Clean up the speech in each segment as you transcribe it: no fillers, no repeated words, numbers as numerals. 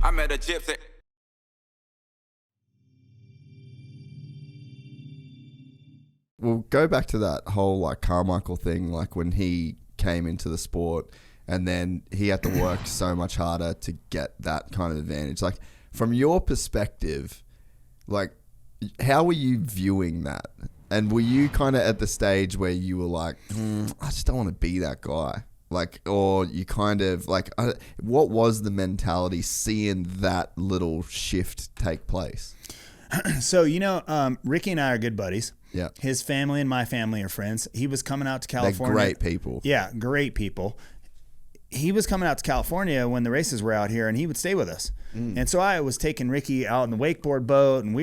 I met a gypsy. We'll go back to that whole like Carmichael thing, like when he came into the sport and then he had to work so much harder to get that kind of advantage. Like from your perspective, like how were you viewing that? And were you kind of at the stage where you were like, I just don't want to be that guy? Like, or you kind of like, what was the mentality seeing that little shift take place? So, Ricky and I are good buddies. Yeah. His family and my family are friends. He was coming out to They're California. great people. Yeah, great people. He was coming out to California when the races were out here, and he would stay with us. And so I was taking Ricky out in the wakeboard boat, and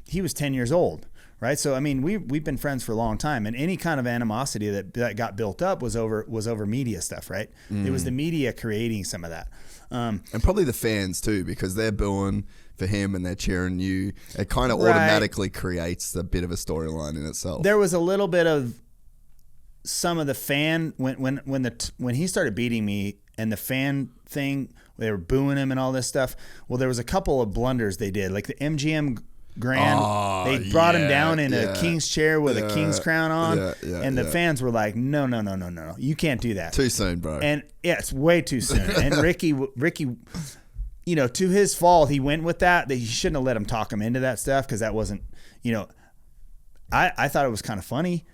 he was 10 years old, right? So, I mean, we've been friends for a long time, and any kind of animosity that got built up was over media stuff, right? It was the media creating some of that. And probably the fans too, because they're booing for him and they're cheering you. It kind of automatically creates a bit of a storyline in itself. There was a little bit of some of the fan when he started beating me and the fan thing, they were booing him and all this stuff. Well, there was a couple of blunders they did, like the MGM Grand. They brought him down in a king's chair with a king's crown on, and the fans were like, "No, you can't do that. Too soon, bro." And yeah, it's way too soon. And Ricky, to his fault, he went with that. That he shouldn't have let him talk him into that stuff because that wasn't, I thought it was kind of funny.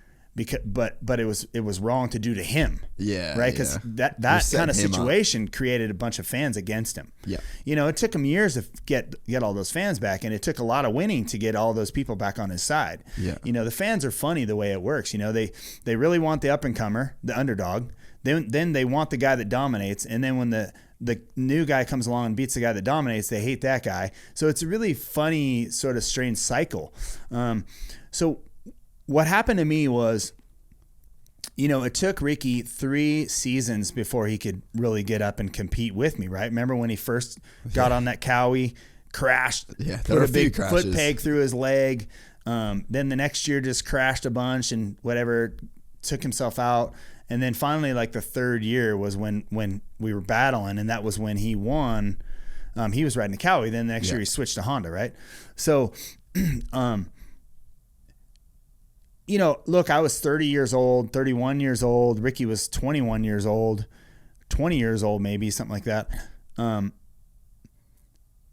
But it was wrong to do to him. Yeah. Right? Because that kind of situation created a bunch of fans against him. Yeah. It took him years to get all those fans back, and it took a lot of winning to get all those people back on his side. Yeah. The fans are funny the way it works. They really want the up and comer, the underdog. Then they want the guy that dominates, and then when the new guy comes along and beats the guy that dominates, they hate that guy. So it's a really funny sort of strange cycle. So what happened to me was, it took Ricky 3 seasons before he could really get up and compete with me, right? Remember when he first got on that Cowie, crashed, put a big foot peg through his leg. Then the next year just crashed a bunch and whatever, took himself out. And then finally, like the third year was when we were battling, and that was when he won. He was riding a Cowie. Then the next year he switched to Honda, right? So, look, I was 30 years old, 31 years old. Ricky was 21 years old, 20 years old, maybe something like that.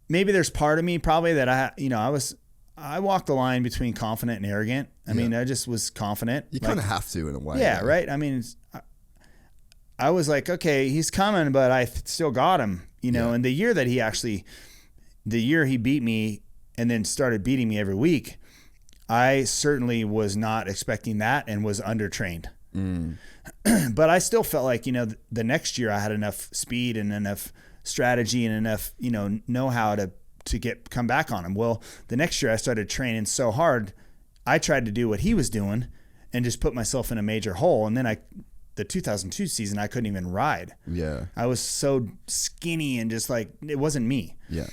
Maybe there's part of me probably that I walked the line between confident and arrogant. I mean, I just was confident. You kind of have to in a way. Yeah, right. I mean, I was like, okay, he's coming, but I still got him, And the year he beat me and then started beating me every week, I certainly was not expecting that and was undertrained. But I still felt like, the next year I had enough speed and enough strategy and enough, know-how to come back on him. Well, the next year I started training so hard, I tried to do what he was doing and just put myself in a major hole. And then the 2002 season, I couldn't even ride. Yeah. I was so skinny and just like, it wasn't me. Yeah.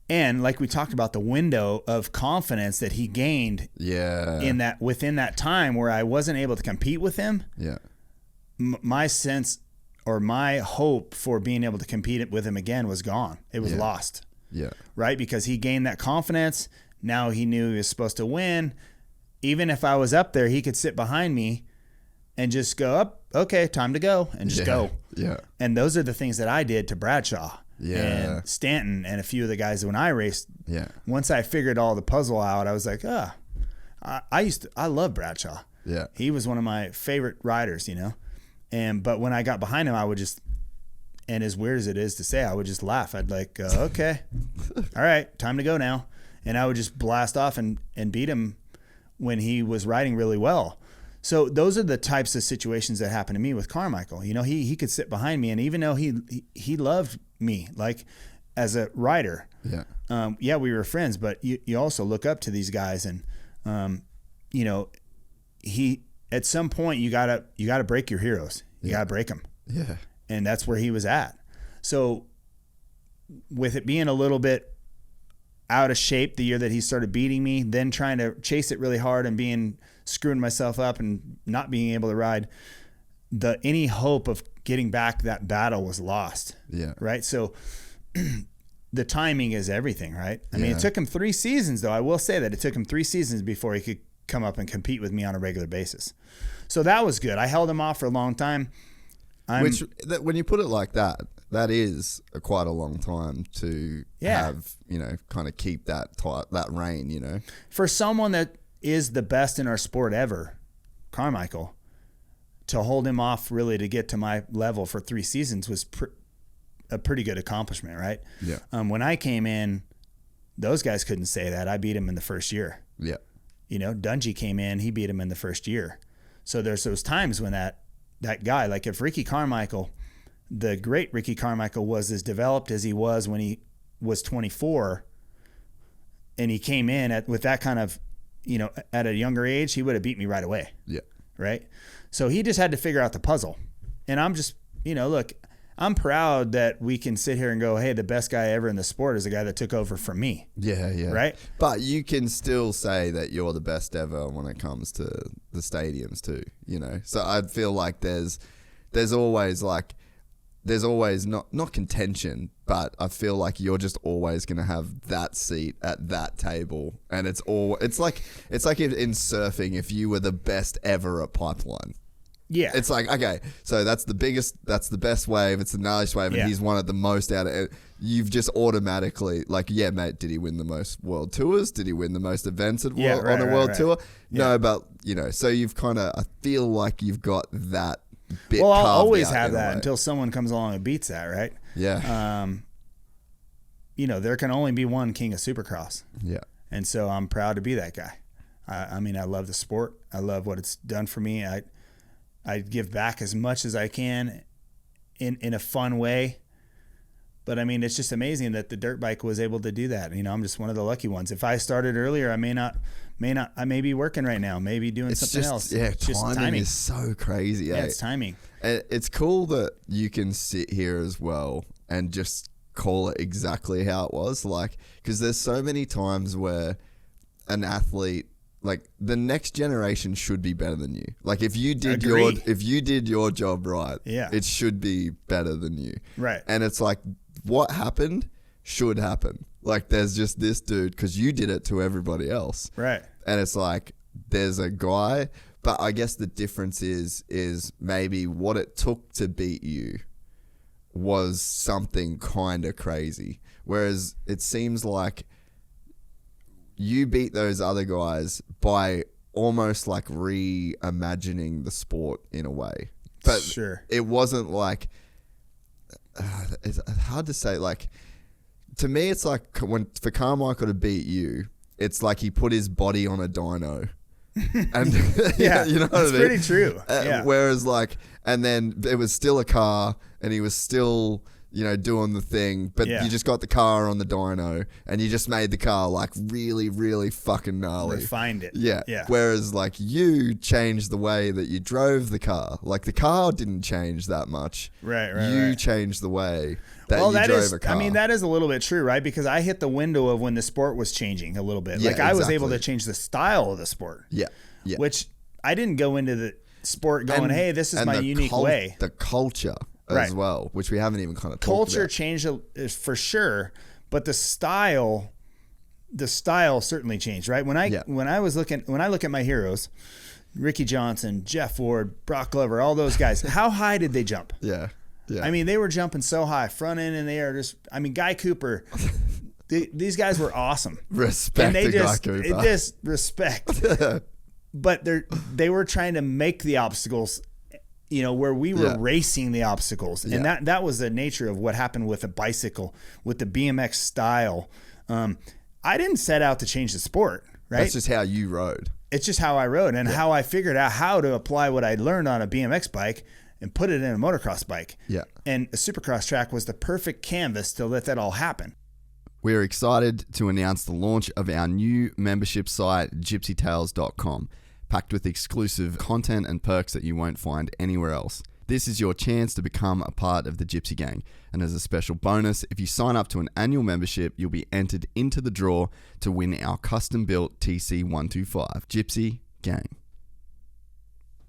And like we talked about, the window of confidence that he gained within that time where I wasn't able to compete with him. Yeah. My sense or my hope for being able to compete with him again was gone. It was lost. Yeah. Right? Because he gained that confidence. Now he knew he was supposed to win. Even if I was up there, he could sit behind me and just go up, okay, time to go, and just go. Yeah. And those are the things that I did to Bradshaw. And Stanton and a few of the guys when I raced. Yeah. Once I figured all the puzzle out, I was like, I love Bradshaw. Yeah. He was one of my favorite riders, but when I got behind him, I would just, and as weird as it is to say, I would just laugh. I'd like, okay, all right, time to go now. And I would just blast off and beat him when he was riding really well. So those are the types of situations that happened to me with Carmichael. He could sit behind me, and even though he loved me, like as a rider, we were friends, but you also look up to these guys, and he at some point you gotta break your heroes. You gotta break them. Yeah, and that's where he was at. So with it being a little bit out of shape the year that he started beating me, then trying to chase it really hard and screwing myself up and not being able to ride, any hope of getting back that battle was lost. Yeah. Right. So the timing is everything, right? I mean, Yeah. it took him 3 seasons, though. I will say that it took him 3 seasons before he could come up and compete with me on a regular basis. So that was good. I held him off for a long time. When you put it like that, that is quite a long time to have, kind of keep that reign, For someone that is the best in our sport ever, Carmichael, to hold him off really to get to my level for 3 seasons was a pretty good accomplishment, right? Yeah. When I came in, those guys couldn't say that. I beat him in the first year. Yeah. Dungy came in, he beat him in the first year. So there's those times when that guy, like if Ricky Carmichael, the great Ricky Carmichael, was as developed as he was when he was 24, and he came in with that kind of, at a younger age, he would have beat me right away. Yeah. Right. So he just had to figure out the puzzle. And I'm just, look, I'm proud that we can sit here and go, hey, the best guy ever in the sport is the guy that took over from me. Yeah, yeah. Right? But you can still say that you're the best ever when it comes to the stadiums too, So I feel like there's always not contention, but I feel like you're just always going to have that seat at that table. And it's like in surfing, if you were the best ever at pipeline. Yeah. It's like, okay, so that's the best wave. It's the gnarliest wave, and he's won it the most out of it. You've just automatically, like, yeah, mate, did he win the most world tours? Did he win the most events on a world tour? Yeah. No, but, so you've kind of, I feel like you've got that bit. Well, I'll carved always out have in a that way. until someone comes along and beats that, right? Yeah. There can only be one king of Supercross. Yeah. And so I'm proud to be that guy. I mean, I love the sport. I love what it's done for me. I give back as much as I can in a fun way. But I mean, it's just amazing that the dirt bike was able to do that. I'm just one of the lucky ones. If I started earlier, I may be working right now, maybe doing something else. Yeah, It's just timing is so crazy. Yeah, it's timing. And it's cool that you can sit here as well and just call it exactly how it was. Like, because there's so many times where an athlete, like, the next generation should be better than you. Like, if you did your job right, it should be better than you. Right. And it's like, what happened should happen. Like, there's just this dude, because you did it to everybody else. Right. And it's like, there's a guy, but I guess the difference is maybe what it took to beat you was something kind of crazy. Whereas it seems like you beat those other guys by almost like reimagining the sport in a way. But sure, it wasn't like, it's hard to say. Like, to me, it's like for Carmichael to beat you, it's like he put his body on a dyno. And yeah, you know what I mean? pretty true. Whereas and then it was still a car, and he was still, doing the thing, but you just got the car on the dyno, and you just made the car like really, really fucking gnarly. Refined it. Yeah. Whereas like you changed the way that you drove the car. Like, the car didn't change that much. Right. You changed the way that you drove a car. I mean, that is a little bit true, right? Because I hit the window of when the sport was changing a little bit. Yeah, like, I was exactly. able to change the style of the sport. Yeah. Which I didn't go into the sport going, hey, this is my unique way. The culture as well, which we haven't even kind of talked Culture about. changed for sure, but the style certainly changed, right? When I look at my heroes, Ricky Johnson, Jeff Ward, Brock Glover, all those guys, how high did they jump? Yeah. I mean, they were jumping so high, front end in the air. Guy Cooper, these guys were awesome. Respect and Guy Cooper. Just respect. But they were trying to make the obstacles, where we were racing the obstacles. And that was the nature of what happened with the bicycle, with the BMX style. I didn't set out to change the sport, right? That's just how you rode. It's just how I rode and how I figured out how to apply what I learned on a BMX bike and put it in a motocross bike. Yeah. And a Supercross track was the perfect canvas to let that all happen. We're excited to announce the launch of our new membership site, gypsytales.com, packed with exclusive content and perks that you won't find anywhere else. This is your chance to become a part of the Gypsy Gang. And as a special bonus, if you sign up to an annual membership, you'll be entered into the draw to win our custom-built TC125. Gypsy Gang.